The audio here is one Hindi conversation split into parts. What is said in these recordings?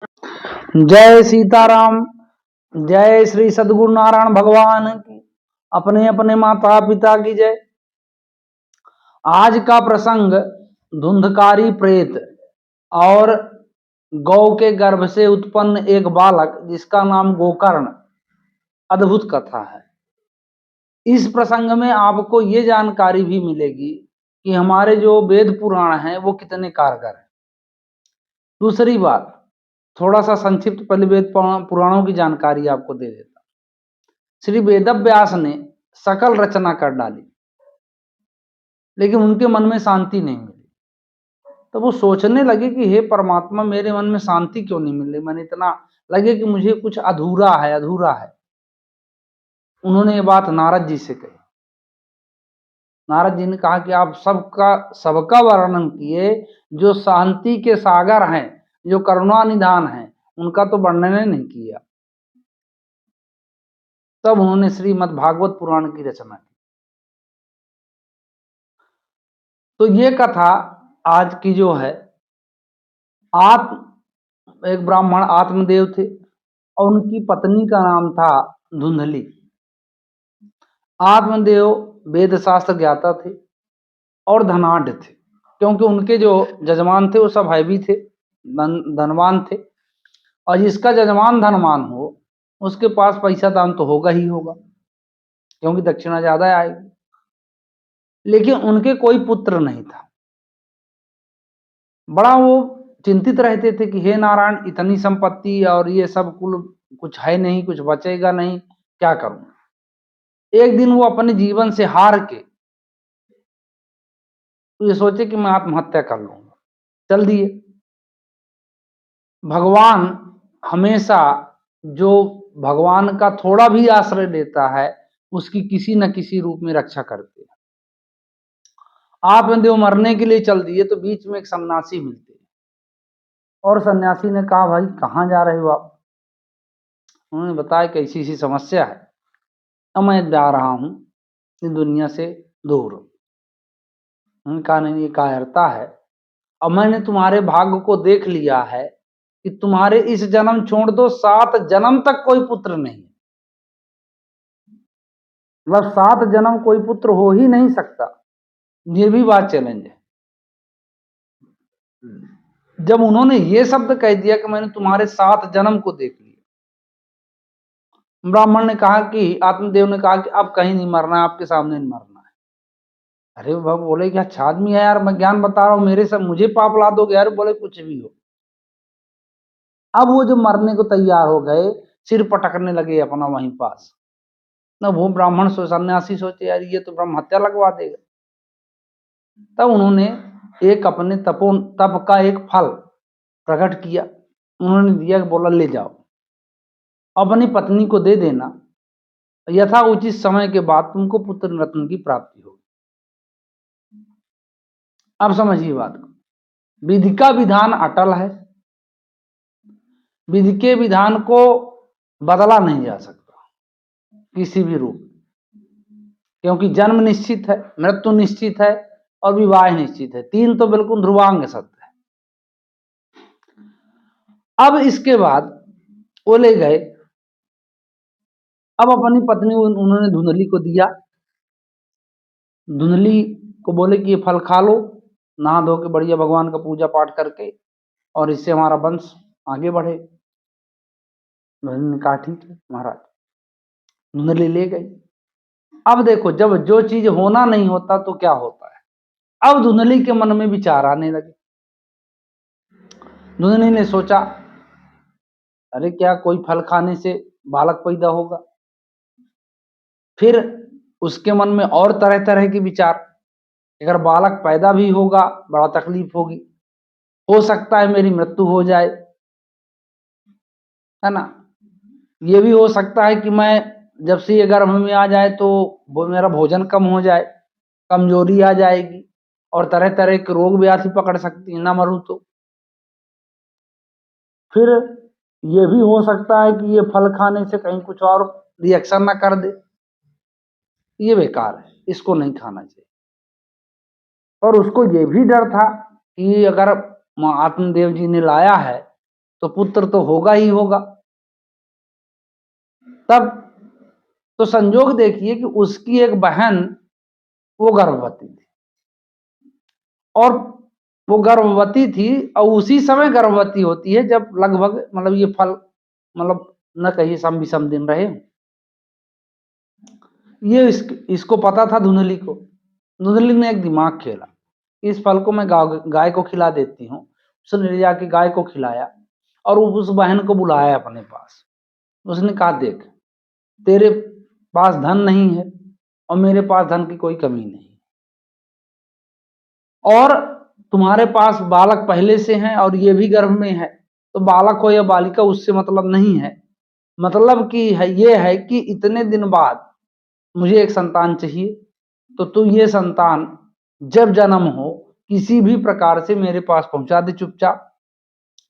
जय सीताराम। जय श्री सद्गुरु नारायण भगवान की। अपने अपने माता पिता की जय। आज का प्रसंग धुंधकारी प्रेत और गौ के गर्भ से उत्पन्न एक बालक जिसका नाम गोकर्ण। अद्भुत कथा है। इस प्रसंग में आपको ये जानकारी भी मिलेगी कि हमारे जो वेद पुराण हैं वो कितने कारगर हैं। दूसरी बात, थोड़ा सा संक्षिप्त पहले वेद पुराणों की जानकारी आपको दे देता। श्री वेदव्यास ने सकल रचना कर डाली, लेकिन उनके मन में शांति नहीं मिली। तो वो सोचने लगे कि हे परमात्मा, मेरे मन में शांति क्यों नहीं मिल रही। मैंने इतना लगे कि मुझे कुछ अधूरा है, अधूरा है। उन्होंने ये बात नारद जी से कही। नारद जी ने कहा कि आप सबका वर्णन किए, जो शांति के सागर हैं, जो करुणा निधान हैं, उनका तो वर्णन नहीं किया। तब उन्होंने श्रीमद् भागवत पुराण की रचना की। तो ये कथा आज की जो है, एक ब्राह्मण आत्मदेव थे और उनकी पत्नी का नाम था धुंधली। आत्मदेव वेद शास्त्र ज्ञाता थे और धनाढ़ थे, क्योंकि उनके जो जजमान थे वो सब हैवी थे, धनवान थे। और जिसका जजमान धनवान हो उसके पास पैसा दान तो होगा ही होगा, क्योंकि दक्षिणा ज्यादा आएगी। लेकिन उनके कोई पुत्र नहीं था। बड़ा वो चिंतित रहते थे कि हे नारायण, इतनी संपत्ति और ये सब कुल कुछ है नहीं, कुछ बचेगा नहीं, क्या करूं। एक दिन वो अपने जीवन से हार के ये सोचे कि मैं आत्महत्या कर लूंगा। चल दिए। भगवान हमेशा जो भगवान का थोड़ा भी आश्रय लेता है उसकी किसी न किसी रूप में रक्षा करते हैं। आत्मदेव मरने के लिए चल दिए तो बीच में एक सन्यासी मिलते हैं और सन्यासी ने कहा, भाई कहाँ जा रहे हो आप। उन्होंने बताया कि ऐसी ऐसी समस्या है, अब मैं जा रहा हूं इस दुनिया से दूर। उन्होंने कहा, नहीं, ये कायरता है। अब मैंने तुम्हारे भाग्य को देख लिया है कि तुम्हारे इस जन्म छोड़ दो, 7 जन्म तक कोई पुत्र नहीं। मतलब 7 जन्म कोई पुत्र हो ही नहीं सकता। ये भी बात चैलेंज है। जब उन्होंने ये शब्द कह दिया कि मैंने तुम्हारे 7 जन्म को देख लिया, ब्राह्मण ने कहा कि आत्मदेव ने कहा कि अब कहीं नहीं मरना है, आपके सामने नहीं मरना है। अरे बाबा बोले कि अच्छा आदमी है यार, मैं ज्ञान बता रहा हूँ, मेरे से मुझे पाप ला दोगे यार। बोले कुछ भी हो। अब वो जो मरने को तैयार हो गए, सिर पटकने लगे अपना वहीं पास। न वो ब्राह्मण सन्यासी सोचे यार ये तो ब्रह्म हत्या लगवा देगा। तब उन्होंने एक अपने तप का एक फल प्रकट किया। उन्होंने दिया, बोला ले जाओ, अपनी पत्नी को दे देना, यथा उचित समय के बाद तुमको पुत्र रत्न की प्राप्ति होगी। अब समझिए बात को। विधि का विधान अटल है। विधि के विधान को बदला नहीं जा सकता किसी भी रूप, क्योंकि जन्म निश्चित है, मृत्यु निश्चित है और विवाह निश्चित है। 3 तो बिल्कुल ध्रुवांग सत्य है। अब इसके बाद वो ले गए। अब अपनी पत्नी उन्होंने धुंधली को दिया। धुंधली को बोले कि ये फल खा लो, नहा धो के बढ़िया भगवान का पूजा पाठ करके, और इससे हमारा वंश आगे बढ़े। धुंधली ने कहा ठीक है महाराज। धुंधली ले गई। अब देखो, जब जो चीज होना नहीं होता तो क्या होता है। अब धुंधली के मन में विचार आने लगे। धुंधली ने सोचा, अरे क्या कोई फल खाने से बालक पैदा होगा। फिर उसके मन में और तरह तरह के विचार, अगर बालक पैदा भी होगा बड़ा तकलीफ होगी, हो सकता है मेरी मृत्यु हो जाए, है ना। ये भी हो सकता है कि मैं जब से ये गर्भ में आ जाए तो वो मेरा भोजन कम हो जाए, कमजोरी आ जाएगी और तरह तरह के रोग व्याधि पकड़ सकती है, ना मरूं तो। फिर ये भी हो सकता है कि ये फल खाने से कहीं कुछ और रिएक्शन ना कर दे, ये बेकार है, इसको नहीं खाना चाहिए। और उसको ये भी डर था कि अगर आत्मदेव जी ने लाया है तो पुत्र तो होगा ही होगा। तब तो संजोग देखिए कि उसकी एक बहन वो गर्भवती थी, और वो गर्भवती थी और उसी समय गर्भवती होती है जब लगभग मतलब ये फल मतलब न कहिए सम विषम दिन रहे। ये इसको पता था धुंधली को। धुंधली ने एक दिमाग खेला, इस फल को मैं गाय को खिला देती हूँ। उसने ले जाके गाय को खिलाया और उस बहन को बुलाया अपने पास। उसने कहा, देख, तेरे पास धन नहीं है और मेरे पास धन की कोई कमी नहीं, और तुम्हारे पास बालक पहले से हैं और ये भी गर्भ में है, तो बालक हो या बालिका उससे मतलब नहीं है। मतलब कि है ये है कि इतने दिन बाद मुझे एक संतान चाहिए, तो तू ये संतान जब जन्म हो किसी भी प्रकार से मेरे पास पहुंचा दे चुपचाप,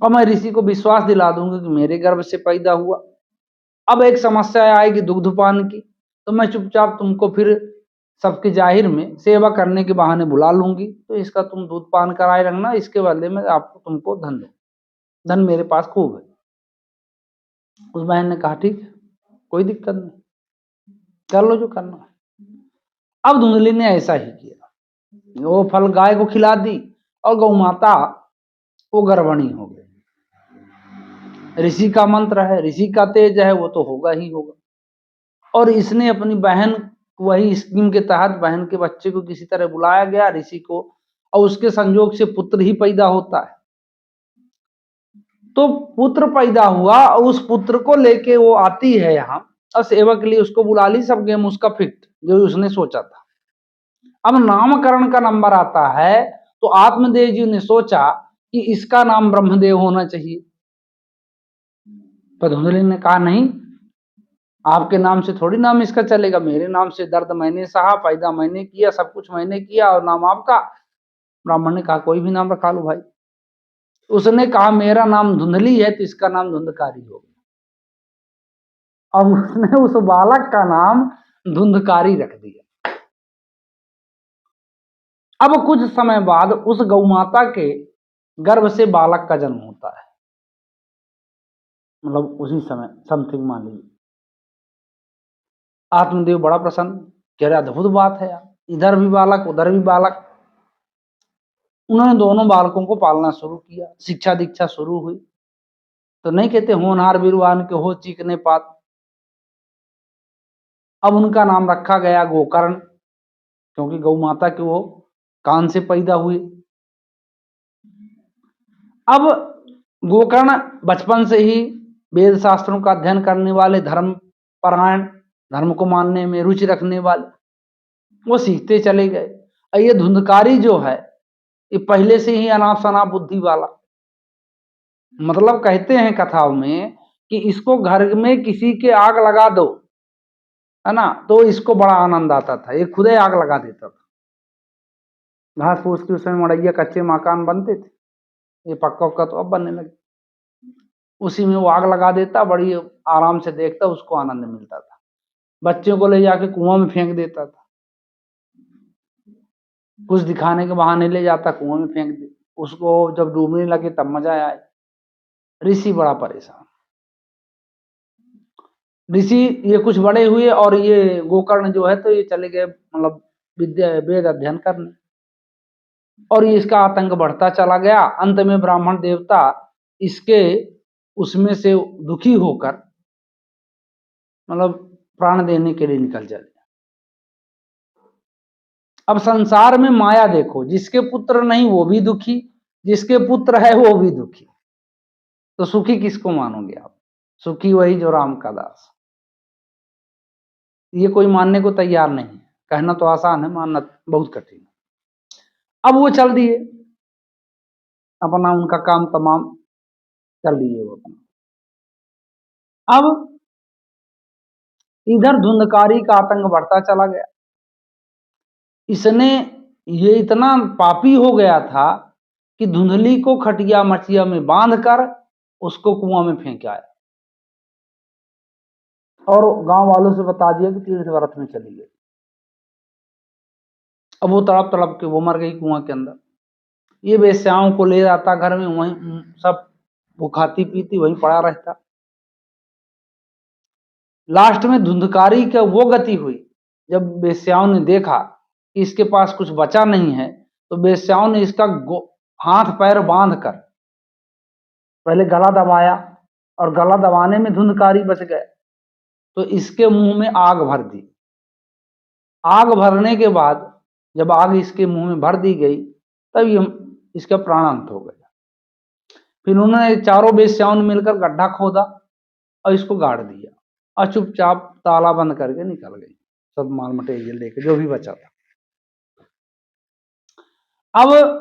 और मैं ऋषि को विश्वास दिला दूंगा कि मेरे गर्भ से पैदा हुआ। अब एक समस्या आएगी दुग्धपान की, तो मैं चुपचाप तुमको फिर सबके जाहिर में सेवा करने के बहाने बुला लूंगी, तो इसका तुम दूध पान कराए रखना, इसके बदले में आपको तुमको धन दो, धन मेरे पास खूब है। उस बहन ने कहा, ठीक है, कोई दिक्कत नहीं, कर लो जो करना है। अब धुंधली ने ऐसा ही किया, वो फल गाय को खिला दी और गौ माता वो गर्भणी हो गई। ऋषि का मंत्र है, ऋषि का तेज है, वो तो होगा ही होगा। और इसने अपनी बहन, वही स्कीम के तहत बहन के बच्चे को किसी तरह बुलाया गया ऋषि को, और उसके संयोग से पुत्र ही पैदा होता है। तो पुत्र पैदा हुआ और उस पुत्र को लेके वो आती है यहाँ, और सेवा के लिए उसको बुला ली, सब गेम उसका फिट जो उसने सोचा था। अब नामकरण का नंबर आता है, तो आत्मदेव जी ने सोचा कि इसका नाम ब्रह्मदेव होना चाहिए। पर धुंधली ने कहा, नहीं, आपके नाम से थोड़ी नाम इसका चलेगा, मेरे नाम से दर्द मैंने सहा, पैदा मैंने किया, सब कुछ मैंने किया, और नाम आपका। ब्राह्मण ने कहा, कोई भी नाम रखा लो भाई। उसने कहा, मेरा नाम धुंधली है, तो इसका नाम धुंधकारी होगा। अब उसने उस बालक का नाम धुंधकारी रख दिया। अब कुछ समय बाद उस गौमाता के गर्भ से बालक का जन्म होता है, मतलब उसी समय समथिंग मान लीजिए। आत्मदेव बड़ा प्रसन्न, कह रहा अद्भुत बात है यार, इधर भी बालक उधर भी बालक। उन्होंने दोनों बालकों को पालना शुरू किया, शिक्षा दीक्षा शुरू हुई। तो नहीं कहते होनहार वीरवान के हो चीकने पात। अब उनका नाम रखा गया गोकर्ण, क्योंकि गौ माता के वो कान से पैदा हुए। अब गोकर्ण बचपन से ही वेद शास्त्रों का अध्ययन करने वाले, धर्म परायण, धर्म को मानने में रुचि रखने वाले, वो सीखते चले गए। और ये धुंधकारी जो है, ये पहले से ही अनाप शनाप बुद्धि वाला, मतलब कहते हैं कथाओं में कि इसको घर में किसी के आग लगा दो, है ना, तो इसको बड़ा आनंद आता था, ये खुदे आग लगा देता था। घास फूस की उसमें मड़ैया कच्चे मकान बनते थे, ये पक्का उक्का तो अब बनने लगे, उसी में वो आग लगा देता, बड़ी आराम से देखता, उसको आनंद मिलता था। बच्चों को ले जाके कुआं में फेंक देता था, कुछ दिखाने के बहाने ले जाता, कुआं में फेंक दे, उसको जब डूबने लगे तब मजा आए। ऋषि बड़ा परेशान। ऋषि ये कुछ बड़े हुए और ये गोकर्ण जो है, तो ये चले गए मतलब विद्या वेद अध्ययन करने, और ये इसका आतंक बढ़ता चला गया। अंत में ब्राह्मण देवता इसके उसमें से दुखी होकर मतलब प्राण देने के लिए निकल जाते। अब संसार में माया देखो, जिसके पुत्र नहीं वो भी दुखी, जिसके पुत्र है वो भी दुखी, तो सुखी किसको मानोगे आप? सुखी वही जो राम का दास। ये कोई मानने को तैयार नहीं है, कहना तो आसान है, मानना बहुत कठिन है। अब वो चल दिए अपना, उनका काम तमाम कर लिए वो अपना। अब इधर धुंधकारी का आतंक बढ़ता चला गया। इसने ये इतना पापी हो गया था कि धुंधली को खटिया मचिया में बांध कर उसको कुआं में फेंक आया, और गांव वालों से बता दिया कि तीर्थ व्रत में चली गई। अब वो तड़प तड़प के वो मर गई कुआं के अंदर। ये वेश्याओं को ले जाता घर में, वहीं सब वो खाती पीती वहीं पड़ा रहता। लास्ट में धुंधकारी का वो गति हुई, जब वेश्याओं ने देखा कि इसके पास कुछ बचा नहीं है, तो वेश्याओं ने इसका हाथ पैर बांध कर पहले गला दबाया, और गला दबाने में धुंधकारी बच गए, तो इसके मुंह में आग भर दी। आग भरने के बाद जब आग इसके मुंह में भर दी गई, तब ये इसका प्राणांत हो गया। फिर उन्होंने चारों वेश्याओं ने मिलकर गड्ढा खोदा और इसको गाड़ दिया, और चुपचाप ताला बंद करके निकल गई, सब माल मटेरियल लेके जो भी बचा था। अब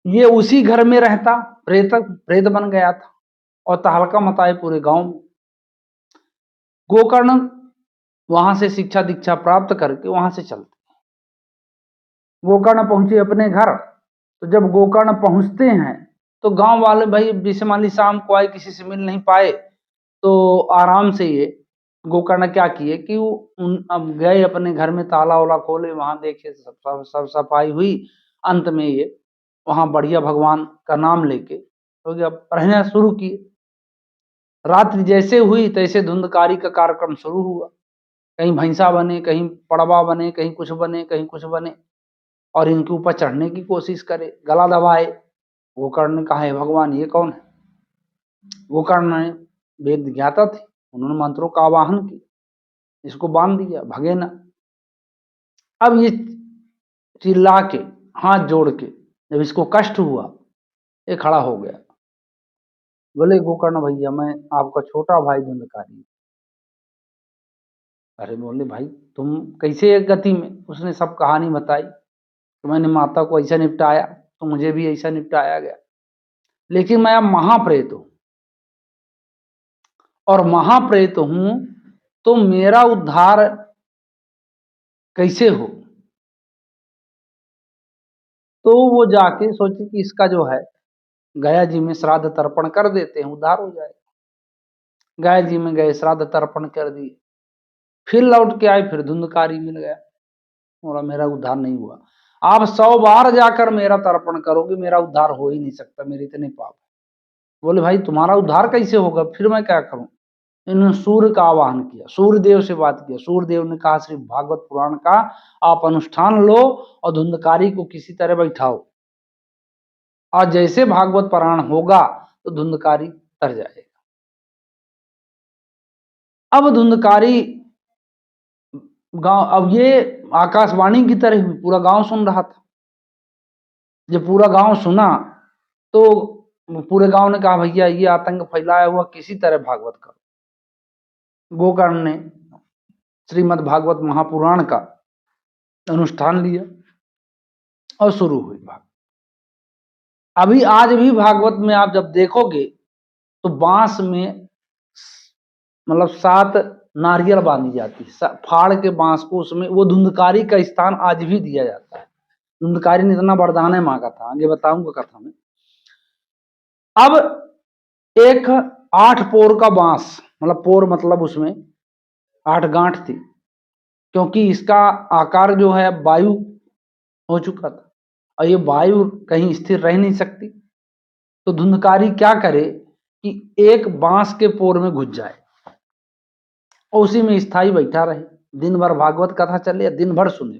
ये उसी घर में रहता, प्रेत बन गया था, और तहलका मचाए पूरे गांव में। गोकर्ण वहां से शिक्षा दीक्षा प्राप्त करके वहां से चलते, गोकर्ण पहुंचे अपने घर। तो जब गोकर्ण पहुंचते हैं तो गांव वाले भाई बिस्माली शाम को आए, किसी से मिल नहीं पाए, तो आराम से ये गोकर्ण क्या किए कि वो अब गए अपने घर में, ताला वाला खोले, वहां देखे सब सफाई हुई। अंत में ये वहां बढ़िया भगवान का नाम लेके तो क्या रहना शुरू किए। रात्रि जैसे हुई तैसे धुंधकारी का कार्यक्रम शुरू हुआ। कहीं भैंसा बने, कहीं पड़वा बने, कहीं कुछ बने, कहीं कुछ बने, और इनके ऊपर चढ़ने की कोशिश करे, गला दबाए। गोकर्ण ने कहा, भगवान ये कौन है? गोकर्ण ने वेद ज्ञाता थे, उन्होंने मंत्रों का आवाहन किया, इसको बांध दिया, भगे ना। अब ये चिल्ला के हाथ जोड़ के जब इसको कष्ट हुआ, ये खड़ा हो गया, बोले गोकर्ण भैया, मैं आपका छोटा भाई धुंधकारी। अरे बोले भाई तुम कैसे एक गति में? उसने सब कहानी बताई, तो मैंने माता को ऐसा निपटाया तो मुझे भी ऐसा निपटाया गया, लेकिन मैं अब महाप्रेत हूं, और महाप्रेत हूं तो मेरा उद्धार कैसे हो? तो वो जाके सोचे कि इसका जो है गया जी में श्राद्ध तर्पण कर देते हैं, उद्धार हो जाएगा। गया जी में गए, श्राद्ध तर्पण कर दिए, फिर लौट के आए, फिर धुंधकारी मिल गया, बोला मेरा उद्धार नहीं हुआ। आप 100 बार जाकर मेरा तर्पण करोगे, मेरा उद्धार हो ही नहीं सकता, मेरे इतने पाप। बोले भाई तुम्हारा उद्धार कैसे होगा? फिर मैं क्या करूं? इन्होंने सूर्य का आवाहन किया, सूर्य देव से बात किया। सूर्य देव ने कहा, श्री भागवत पुराण का आप अनुष्ठान लो और धुंधकारी को किसी तरह बैठाओ, और जैसे भागवत पुराण होगा तो धुंधकारी तर जाएगा। अब धुंधकारी गांव, अब ये आकाशवाणी की तरह हुई, पूरा गांव सुन रहा था। जब पूरा गांव सुना तो पूरे गांव ने कहा, भैया ये आतंक फैलाया हुआ, किसी तरह भागवत करो। गोकर्ण ने श्रीमद् भागवत महापुराण का अनुष्ठान लिया और शुरू हुई भागवत। अभी आज भी भागवत में आप जब देखोगे तो बांस में मतलब 7 नारियल बांधी जाती है, फाड़ के बांस को, उसमें वो धुंधकारी का स्थान आज भी दिया जाता है। धुंधकारी ने इतना वरदान है मांगा था, आगे बताऊंगा कथा में। अब एक 8 पोर का बांस, मतलब पोर मतलब उसमें 8 गांठ थी, क्योंकि इसका आकार जो है वायु हो चुका था, और ये वायु कहीं स्थिर रह नहीं सकती। तो धुंधकारी क्या करे कि एक बांस के पोर में घुस जाए और उसी में स्थायी बैठा रहे, दिन भर भागवत कथा चले, दिन भर सुने।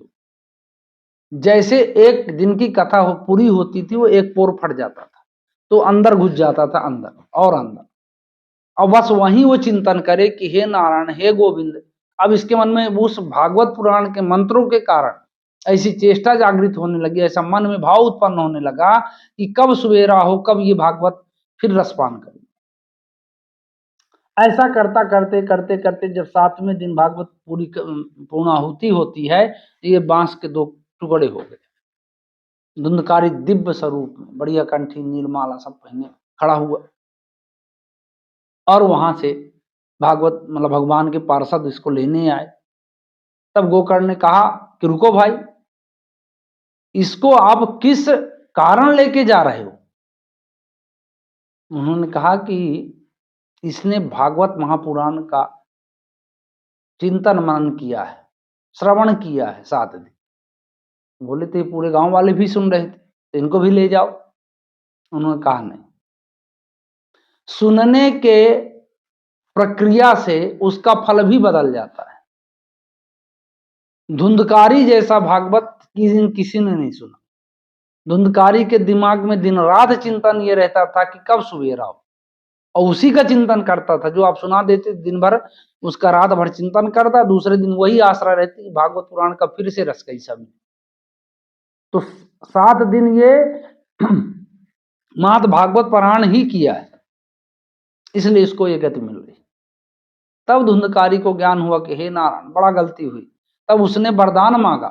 जैसे एक दिन की कथा पूरी होती थी, वो एक पोर फट जाता था तो अंदर घुस जाता था, अंदर और अंदर, और बस वहीं वो चिंतन करे कि हे नारायण, हे गोविंद। अब इसके मन में उस भागवत पुराण के मंत्रों के कारण ऐसी चेष्टा जागृत होने लगी, ऐसा मन में भाव उत्पन्न होने लगा कि कब सवेरा हो, कब ये भागवत फिर रसपान करे। ऐसा करता करते करते करते जब 7वें दिन भागवत पूरी पूर्णाहुति होती है, ये बांस के 2 टुकड़े हो गए। धुंधकारी दिव्य स्वरूप में, बढ़िया कंठी नीलमाला सब पहने खड़ा हुआ, और वहां से भागवत मतलब भगवान के पार्षद इसको लेने आए। तब गोकर्ण ने कहा कि रुको भाई, इसको आप किस कारण लेके जा रहे हो? उन्होंने कहा कि इसने भागवत महापुराण का चिंतन मनन किया है, श्रवण किया है 7 दिन। बोले तो पूरे गांव वाले भी सुन रहे थे, तो इनको भी ले जाओ। उन्होंने कहा नहीं, सुनने के प्रक्रिया से उसका फल भी बदल जाता है। धुंधकारी जैसा भागवत किसी ने नहीं सुना। धुंधकारी के दिमाग में दिन रात चिंतन ये रहता था कि कब सवेरा हो, और उसी का चिंतन करता था। जो आप सुना देते दिन भर, उसका रात भर चिंतन करता, दूसरे दिन वही आसरा रहती भागवत पुराण का फिर से रस कैसा भी। तो 7 दिन ये मात भागवत पुराण ही किया है, इसलिए इसको ये गति मिल रही। तब धुंधकारी को ज्ञान हुआ कि हे नारायण, बड़ा गलती हुई। तब उसने वरदान मांगा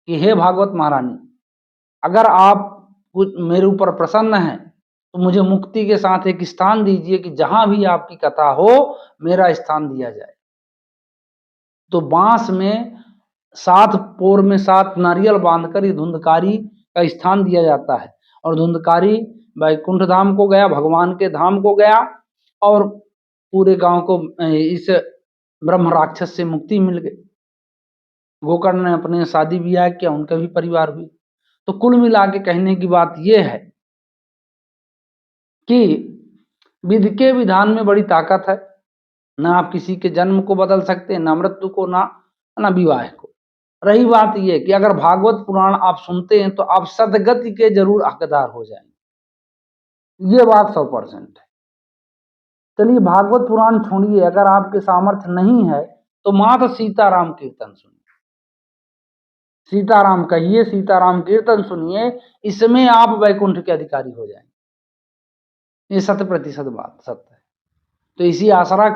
कि हे भागवत महारानी, अगर आप मेरे ऊपर प्रसन्न हैं तो मुझे मुक्ति के साथ एक स्थान दीजिए कि जहां भी आपकी कथा हो मेरा स्थान दिया जाए। तो बांस में 7 पोर में 7 नारियल बांधकर ये धुंधकारी का स्थान दिया जाता है। और धुंधकारी वैकुंठ धाम को गया, भगवान के धाम को गया, और पूरे गांव को इस ब्रह्म राक्षस से मुक्ति मिल गई। गोकर्ण ने अपने शादी ब्याह किया, उनका भी परिवार हुई। तो कुल मिला के कहने की बात यह है कि विधि के विधान में बड़ी ताकत है। ना आप किसी के जन्म को बदल सकते, ना मृत्यु को, ना विवाह को। रही बात यह कि अगर भागवत पुराण आप सुनते हैं तो आप सदगति के जरूर हकदार हो जाएंगे। ये बात 100% है। चलिए भागवत पुराण छोड़िए, अगर आपके सामर्थ्य नहीं है तो मात्र सीताराम कीर्तन सुनिए, सीताराम कहिए, सीताराम कीर्तन सुनिए, इसमें आप वैकुंठ के अधिकारी हो जाएंगे। ये 100% बात सत्य है। तो इसी आशा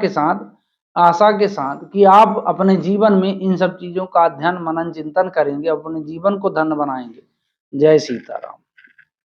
के साथ कि आप अपने जीवन में इन सब चीजों का अध्ययन मनन चिंतन करेंगे, अपने जीवन को धन्य बनाएंगे। जय सीताराम।